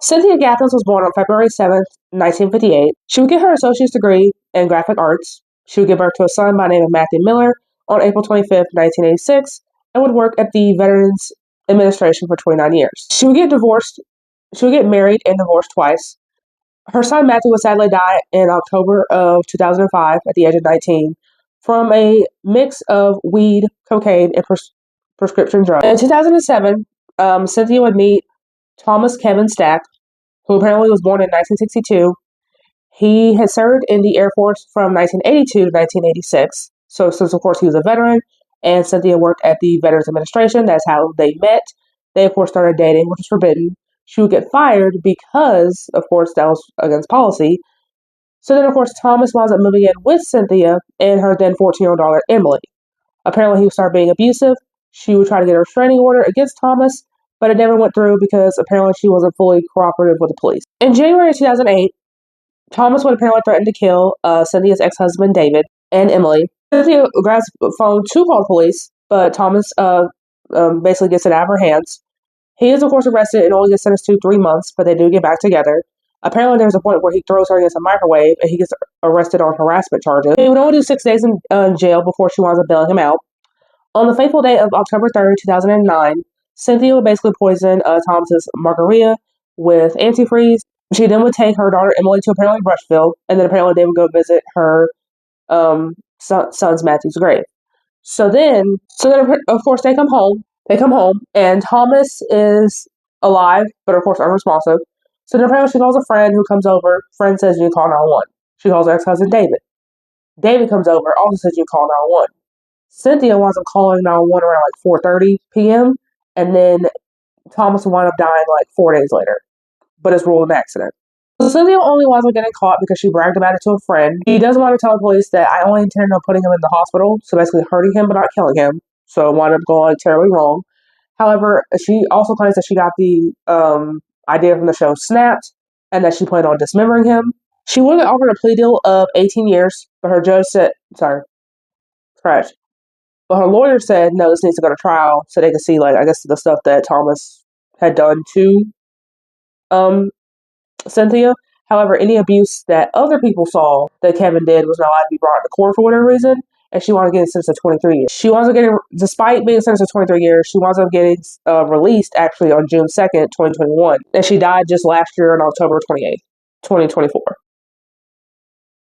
Cynthia Galens was born on February 7th, 1958. She would get her associate's degree in graphic arts. She would give birth to a son by the name of Matthew Miller on April 25th, 1986, and would work at the Veterans Administration for 29 years. She would get divorced. She would get married and divorced twice. Her son Matthew would sadly die in October of 2005 at the age of 19 from a mix of weed, cocaine, and prescription drugs. In 2007, Cynthia would meet Thomas Kevin Stack, who apparently was born in 1962. He had served in the Air Force from 1982 to 1986. So since, of course, he was a veteran, and Cynthia worked at the Veterans Administration, that's how they met. They, of course, started dating, which was forbidden. She would get fired because, of course, that was against policy. So then, of course, Thomas winds up moving in with Cynthia and her then 14-year-old daughter, Emily. Apparently, he would start being abusive. She would try to get a restraining order against Thomas, but it never went through because apparently she wasn't fully cooperative with the police. In January of 2008, Thomas would apparently threaten to kill Cynthia's ex-husband, David, and Emily. Cynthia grabs the phone to call the police, but Thomas basically gets it out of her hands. He is, of course, arrested and only gets sentenced to 3 months, but they do get back together. Apparently, there's a point where he throws her against a microwave and he gets arrested on harassment charges. He would only do 6 days in jail before she winds up bailing him out. On the fateful day of October 3rd, 2009, Cynthia would basically poison Thomas's Margarita with antifreeze. She then would take her daughter Emily to apparently Rushville, and then apparently they would go visit her son's Matthew's grave. So then, of course, they come home. And Thomas is alive, but of course unresponsive. So then apparently she calls a friend who comes over. Friend says you can call 911. She calls her ex-husband David. David comes over, also says you can call 911. Cynthia winds up calling 911 around like 4:30 p.m. And then Thomas wound up dying like 4 days later, but it's ruled an accident. So Cynthia only winds up getting caught because she bragged about it to a friend. He doesn't want to tell the police that I only intended on putting him in the hospital, so basically hurting him but not killing him. So it wound up going terribly wrong. However, she also claims that she got the idea from the show Snapped and that she planned on dismembering him. She would have offered a plea deal of 18 years, but her judge said, but her lawyer said, no, this needs to go to trial so they can see, like, I guess the stuff that Thomas had done to Cynthia. However, any abuse that other people saw that Kevin did was not allowed to be brought to court for whatever reason, and she wanted to get sentenced to 23 years. She winds up getting, despite being sentenced to 23 years, she winds up getting released actually on June 2nd, 2021, and she died just last year on October 28th, 2024.